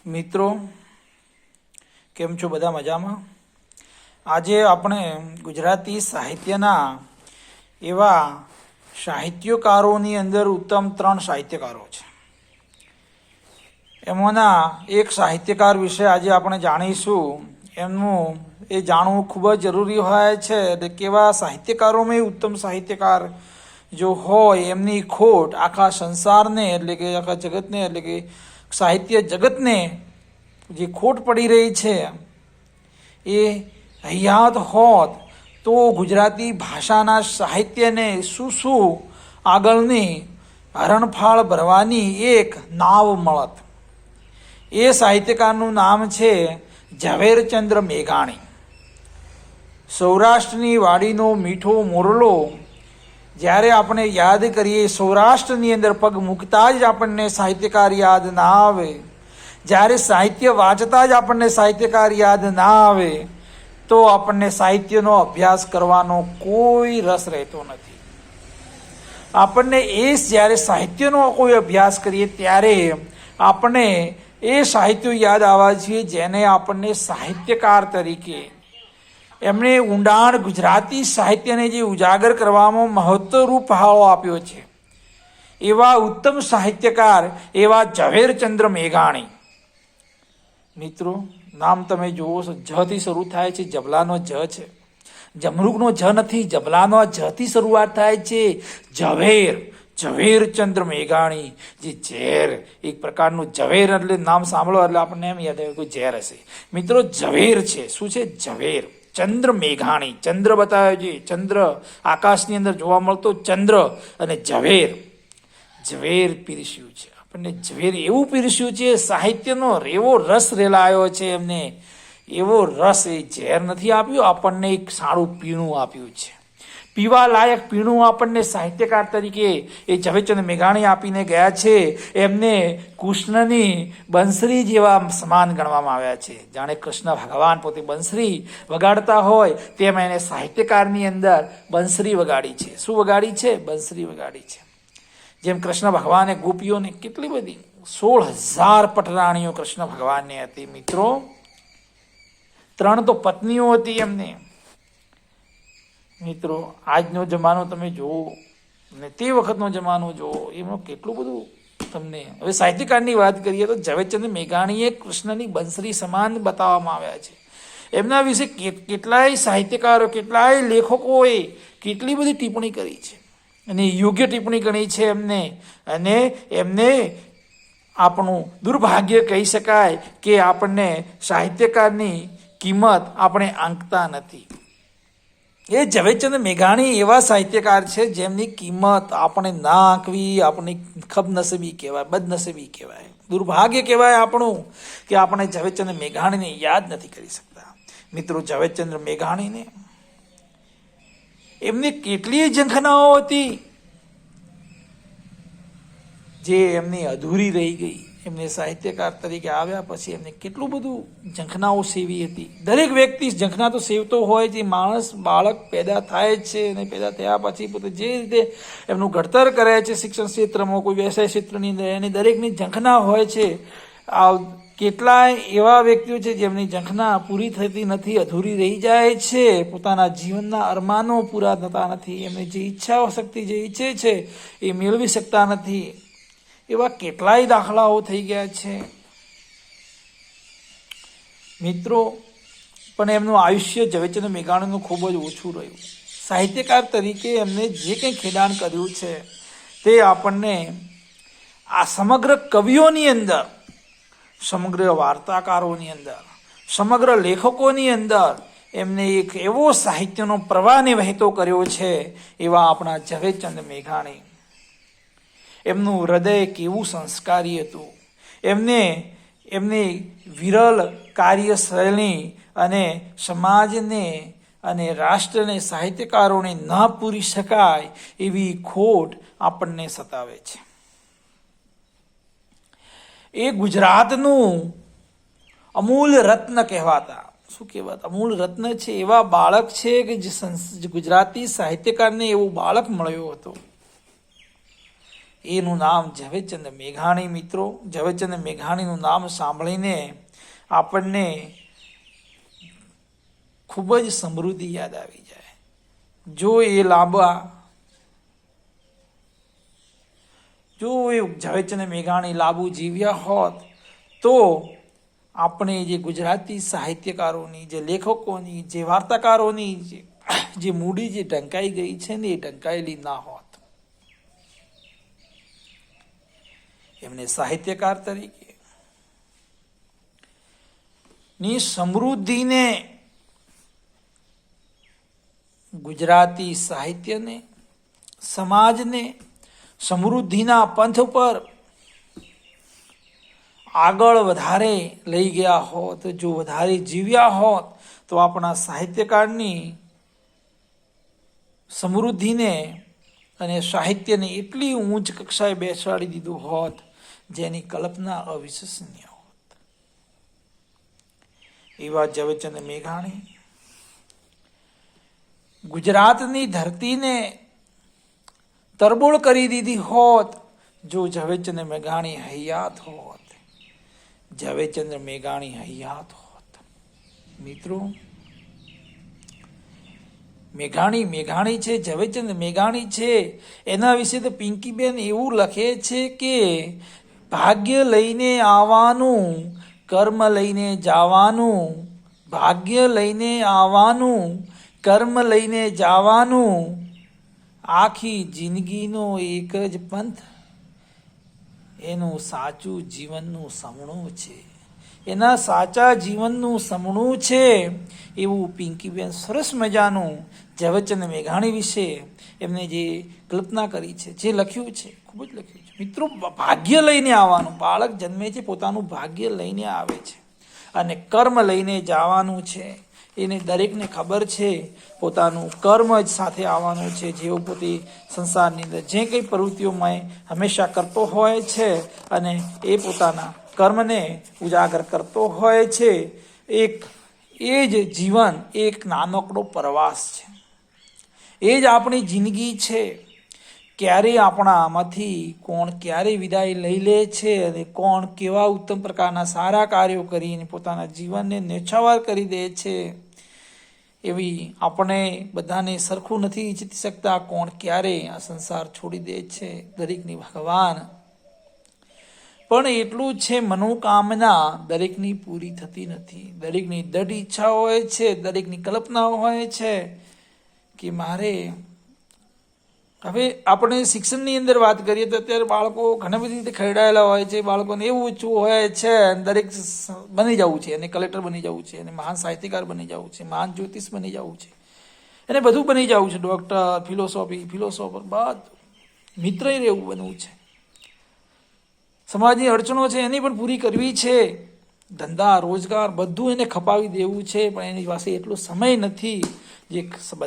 મિત્રો, કેમ છો? બધા મજામાં? આજે આપણે ગુજરાતી સાહિત્યના એવા સાહિત્યકારોની અંદર ઉત્તમ 3 સાહિત્યકારો છે. એમાંના એક સાહિત્યકાર વિશે આજે આપણે જાણીશું. એમનું એ જાણવું ખૂબ જ જરૂરી હોય છે. એટલે કેવા સાહિત્યકારોમાં ઉત્તમ સાહિત્યકાર જો હોય એમની ખોટ આખા સંસારને એટલે કે આખા જગતને એટલે કે સાહિત્ય જગતને જે ખોટ પડી રહી છે એ હયાત હોત તો ગુજરાતી ભાષાના સાહિત્યને શું આગળની હરણફાળ ભરવાની એક નાવ મળત. એ સાહિત્યકારનું નામ છે ઝવેરચંદ્ર મેઘાણી. સૌરાષ્ટ્રની વાડીનો મીઠો મોરલો જ્યારે આપણે યાદ કરીએ, સૌરાષ્ટ્રની અંદર પગ મૂકતા જ આપણને સાહિત્યકાર યાદ ના આવે. જ્યારે સાહિત્ય વાંચતા જ આપણને સાહિત્યકાર યાદ ના આવે તો આપણને સાહિત્યનો અભ્યાસ કરવાનો કોઈ રસ રહેતો નથી. આપણને જ્યારે સાહિત્યનો કોઈ અભ્યાસ કરીએ ત્યારે આપણને એ સાહિત્ય યાદ આવવા જોઈએ જેને આપણને સાહિત્યકાર તરીકે એમણે ઊંડાણ ગુજરાતી સાહિત્યને જે ઉજાગર કરવામાં મહત્વરૂપ ફાળો આપ્યો છે. એવા ઉત્તમ સાહિત્યકાર એવા ઝવેરચંદ્ર મેઘાણી. મિત્રો, નામ તમે જુઓ છો, જથી શરૂ થાય છે. જબલાનો જ છે, જમરૂકનો જ નથી, જબલાનો જથી શરૂઆત થાય છે. ઝવેરચંદ્ર મેઘાણી. જે ઝેર, એક પ્રકારનું ઝવેર એટલે નામ સાંભળો એટલે આપણને એમ યાદ આવે કોઈ ઝેર હશે. મિત્રો, ઝવેર છે. શું છે? ઝવેર. ચંદ્ર મેઘાણી. ચંદ્ર બતાવ્યો છે, ચંદ્ર આકાશની અંદર જોવા મળતો ચંદ્ર. અને ઝવેર પીરસ્યું છે આપણને. ઝવેર એવું પીરસ્યું છે, સાહિત્યનો એવો રસ રેલાયો છે એમને. એવો રસ એ ઝેર નથી આપ્યું, આપણને એક સારું પીણું આપ્યું છે. પીવા લાયક પીણું આપણને સાહિત્યકાર તરીકે એ ઝવેરચંદ્ર મેઘાણી આપીને ગયા છે. એમને કૃષ્ણની બંસરી જેવા સમાન ગણવામાં આવ્યા છે. જાણે કૃષ્ણ ભગવાન પોતે બંસરી વગાડતા હોય તેમ એને સાહિત્યકારની અંદર બંસરી વગાડી છે. શું વગાડી છે? બંસરી વગાડી છે. જેમ કૃષ્ણ ભગવાને ગોપીઓને કેટલી બધી 16,000 પટરાણીઓ કૃષ્ણ ભગવાનને હતી. મિત્રો, 3 તો પત્નીઓ હતી એમને. મિત્રો, આજનો જમાનો તમે જુઓ ને તે વખતનો જમાનો જુઓ, એમાં કેટલું બધું તમને. હવે સાહિત્યકારની વાત કરીએ તો ઝવેરચંદ્ર મેઘાણીએ કૃષ્ણની બંસરી સમાન બતાવવામાં આવ્યા છે. એમના વિશે કેટલાય સાહિત્યકારો, કેટલાય લેખકોએ કેટલી બધી ટિપ્પણી કરી છે અને યોગ્ય ટિપ્પણી કરી છે એમને. અને એમને આપણું દુર્ભાગ્ય કહી શકાય કે આપણને સાહિત્યકારની કિંમત આપણે આંકતા નથી. એ ઝવેરચંદ્ર મેઘાણી એવા સાહિત્યકાર છે જેમની કિંમત આપણે ના આંકવી આપણી ખબનસીબી કહેવાય, બદનસીબી કહેવાય, દુર્ભાગ્ય કહેવાય આપણું કે આપણે ઝવેરચંદ્ર મેઘાણીને યાદ નથી કરી શકતા. મિત્રો, ઝવેરચંદ્ર મેઘાણીને એમની કેટલી ઝંખનાઓ હતી જે એમની અધૂરી રહી ગઈ. એમને સાહિત્યકાર તરીકે આવ્યા પછી એમને કેટલું બધું ઝંખનાઓ સેવી હતી. દરેક વ્યક્તિ ઝંખના તો સેવતો હોય છે. માણસ, બાળક પેદા થાય જ છે અને પેદા થયા પછી પોતે જે રીતે એમનું ઘડતર કરે છે શિક્ષણ ક્ષેત્રમાં, કોઈ વ્યવસાય ક્ષેત્રની અંદર, એની દરેકની ઝંખના હોય છે. આ કેટલાય એવા વ્યક્તિઓ છે જેમની ઝંખના પૂરી થતી નથી, અધૂરી રહી જાય છે. પોતાના જીવનના અરમાનો પૂરા થતા નથી. એમને જે ઈચ્છા શક્તિ જે ઈચ્છે છે એ મેળવી શકતા નથી. એવા કેટલાય દાખલાઓ થઈ ગયા છે. મિત્રો, પણ એમનું આયુષ્ય ઝવેરચંદ્ર મેઘાણીનું ખૂબ જ ઓછું રહ્યું. સાહિત્યકાર તરીકે એમને જે કંઈ ખેડાણ કર્યું છે તે આપણને આ સમગ્ર કવિઓની અંદર, સમગ્ર વાર્તાકારોની અંદર, સમગ્ર લેખકોની અંદર એમને એક એવો સાહિત્યનો પ્રવાહને વહેતો કર્યો છે એવા આપણા ઝવેરચંદ્ર મેઘાણી. એમનું હૃદય કેવું સંસ્કારી હતું. એમની વિરલ કાર્યશૈલી અને સમાજને અને રાષ્ટ્રને, સાહિત્યકારોને ન પૂરી શકાય એવી ખોટ આપણને સતાવે છે. એ ગુજરાતનું અમૂલ રત્ન કહેવાતા. શું કહેવાતા? અમૂલ રત્ન છે. એવા બાળક છે કે જે ગુજરાતી સાહિત્યકારને એવું બાળક મળ્યો હતો એનું નામ ઝવેરચંદ મેઘાણી. મિત્રો, ઝવેરચંદ મેઘાણીનું નામ સાંભળીને આપણને ખૂબ જ સમૃદ્ધિ યાદ આવી જાય. જો એ ઝવેરચંદ મેઘાણી લાંબુ જીવ્યા હોત તો આપણે જે ગુજરાતી સાહિત્યકારોની, જે લેખકોની, જે વાર્તાકારોની જે મૂડી જે ઢંકાઈ ગઈ છે ને, એ ઢંકાયેલી ના હોત. એમને સાહિત્યકાર તરીકે ની સમૃદ્ધિને, ગુજરાતી સાહિત્યને, સમાજને સમૃદ્ધિના પંથ પર આગળ વધારે લઈ ગયા હોત, જો વધારે જીવ્યા હોત તો આપણા સાહિત્યકારની સમૃદ્ધિને અને સાહિત્યને એટલી ઊંચ કક્ષાએ બેસાડી દીધું હોત જેની કલ્પના અવિશ્વસનીય હોત. એવા ઝવેરચંદ મેઘાણી ગુજરાતની ધરતીને તરબોળ કરી દીધી હોત જો ઝવેરચંદ મેઘાણી હયાત હોત. ઝવેરચંદ મેઘાણી હયાત હોત. મિત્રો, મેઘાણી છે, ઝવેરચંદ મેઘાણી છે, એના વિશે તો પિંકીબેન એવું લખે છે કે ભાગ્ય લઈને આવવાનું, કર્મ લઈને જવાનું, ભાગ્ય લઈને આવવાનું, કર્મ લઈને જવાનું, આખી જિંદગીનો એક જ પંથ એનું સાચું જીવનનું સમણું છે. એના સાચા જીવનનું સમણું છે એવું પિંકીબેન સરસ મજાનું ઝવેરચંદ મેઘાણી વિશે એમને જે કલ્પના કરી છે, જે લખ્યું છે, ખૂબ જ લખ્યું છે. મિત્રો, ભાગ્ય લઈને આવવાનું, બાળક જન્મે છે પોતાનું ભાગ્ય લઈને આવે છે, અને કર્મ લઈને જવાનું છે. એને દરેકને ખબર છે પોતાનું કર્મ જ સાથે આવવાનું છે. જેઓ પોતે સંસારની અંદર જે કંઈ પ્રવૃત્તિઓમાં હંમેશા કરતો હોય છે અને એ પોતાના કર્મને ઉજાગર કરતો હોય છે, એ જ જીવન એક નાનકડો પ્રવાસ છે. એ જ આપણી જિંદગી છે. ક્યારે આપણામાંથી કોણ ક્યારે વિદાય લઈ લે છે અને કોણ કેવા ઉત્તમ પ્રકારના સારા કાર્યો કરીને પોતાના જીવનને ન્યોછાવર કરી દે છે, એવી આપણે બધાને સરખું નથી ઈચ્છી શકતા. કોણ ક્યારે આ સંસાર છોડી દે છે, દરેકની ભગવાન પણ એટલું છે, મનોકામના દરેકની પૂરી થતી નથી. દરેકની દૃઢ ઈચ્છા હોય છે, દરેકની કલ્પનાઓ હોય છે કે મારે. હવે આપણે શિક્ષણની અંદર વાત કરીએ તો અત્યારે બાળકો ઘણી બધી રીતે ખરડાયેલા હોય છે. બાળકોને એવું ઈચ્છવું હોય છે દરેક બની જવું છે, અને કલેક્ટર બની જવું છે, અને મહાન સાહિત્યકાર બની જવું છે, મહાન જ્યોતિષ બની જવું છે, એને બધું બની જવું છે, ડૉક્ટર, ફિલોસોફર, બધું. મિત્ર રહેવું બનવું છે. સમાજની અડચણો છે એની પણ પૂરી કરવી છે. ધંધા રોજગાર બધું એને ખપાવી દેવું છે, પણ એની પાસે એટલો સમય નથી જે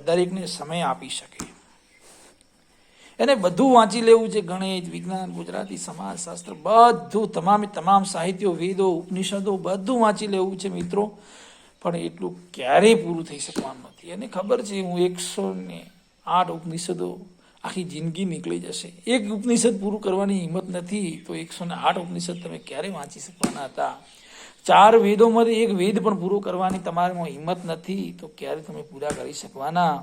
દરેકને સમય આપી શકે. એને બધું વાંચી લેવું છે, ગણિત, વિજ્ઞાન, ગુજરાતી, સમાજશાસ્ત્ર, બધું તમામ સાહિત્યો, વેદો, ઉપનિષદો બધું વાંચી લેવું છે. મિત્રો, પણ એટલું ક્યારેય પૂરું થઈ શકવાનું નથી. એને ખબર છે હું 108 ઉપનિષદો આખી જિંદગી નીકળી જશે. એક ઉપનિષદ પૂરું કરવાની હિંમત નથી તો 108 ઉપનિષદ તમે ક્યારે વાંચી શકવાના હતા? 4 વેદોમાંથી એક વેદ પણ પૂરો કરવાની તમારામાં હિંમત નથી તો ક્યારે તમે પૂરા કરી શકવાના?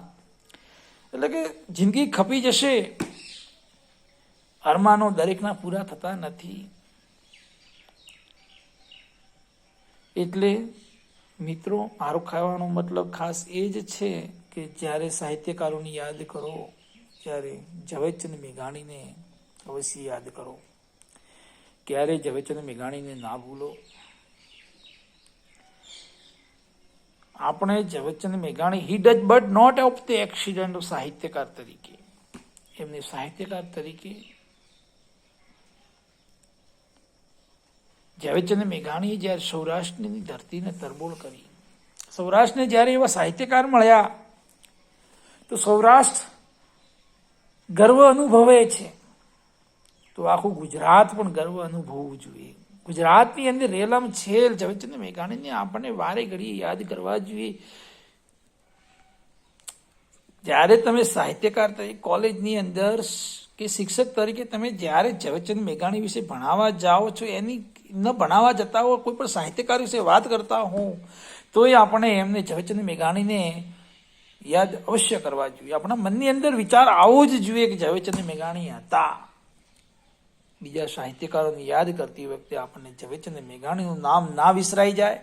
એટલે કે જિંદગી ખપી જશે. અરમાનો દરેકના પૂરા થતા નથી. એટલે મિત્રો, મારો કહેવાનો મતલબ ખાસ એ જ છે કે જ્યારે સાહિત્યકારોની યાદ કરો ત્યારે ઝવેરચંદ મેઘાણીને અવશ્ય યાદ કરો. ક્યારે ઝવેરચંદ મેઘાણીને ના ભૂલો. આપણે ઝવેરચંદ મેઘાણી he does but not of the accident સાહિત્યકાર તરીકે, એમને સાહિત્યકાર તરીકે ઝવેરચંદ મેઘાણીએ જ્યારે સૌરાષ્ટ્રની ધરતીને તરબોળ કરી, સૌરાષ્ટ્રને જ્યારે એવા સાહિત્યકાર મળ્યા તો સૌરાષ્ટ્ર ગર્વ અનુભવે છે, તો આખું ગુજરાત પણ ગર્વ અનુભવવું જોઈએ. ગુજરાતની અંદર રેલમ છેલ ઝવેરચંદ મેઘાણીને આપણને વારે ઘડીએ યાદ કરવા જોઈએ. જ્યારે તમે સાહિત્યકાર તરીકે કોલેજની અંદર કે શિક્ષક તરીકે તમે જ્યારે ઝવેરચંદ મેઘાણી વિશે ભણાવવા જાઓ છો, એની ન ભણાવવા જતા હો, કોઈ પણ સાહિત્યકાર વિશે વાત કરતા હોઉં તોય આપણે એમને ઝવેરચંદ મેઘાણીને યાદ અવશ્ય કરવા જોઈએ. આપણા મનની અંદર વિચાર આવવો જ જોઈએ કે ઝવેરચંદ મેઘાણી હતા. બીજા સાહિત્યકારોને યાદ કરતી વખતે આપણને ઝવેરચંદ મેઘાણીનું નામ ના વિસરાઈ જાય.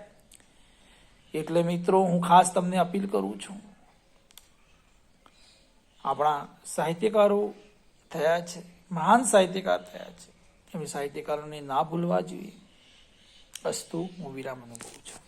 એટલે મિત્રો, હું ખાસ તમને અપીલ કરું છું, આપણા સાહિત્યકારો થયા છે, મહાન સાહિત્યકાર થયા છે, એમ સાહિત્યકારોને ના ભૂલવા જોઈએ. અસ્તુ, હું વિરામ અનુભવું છું.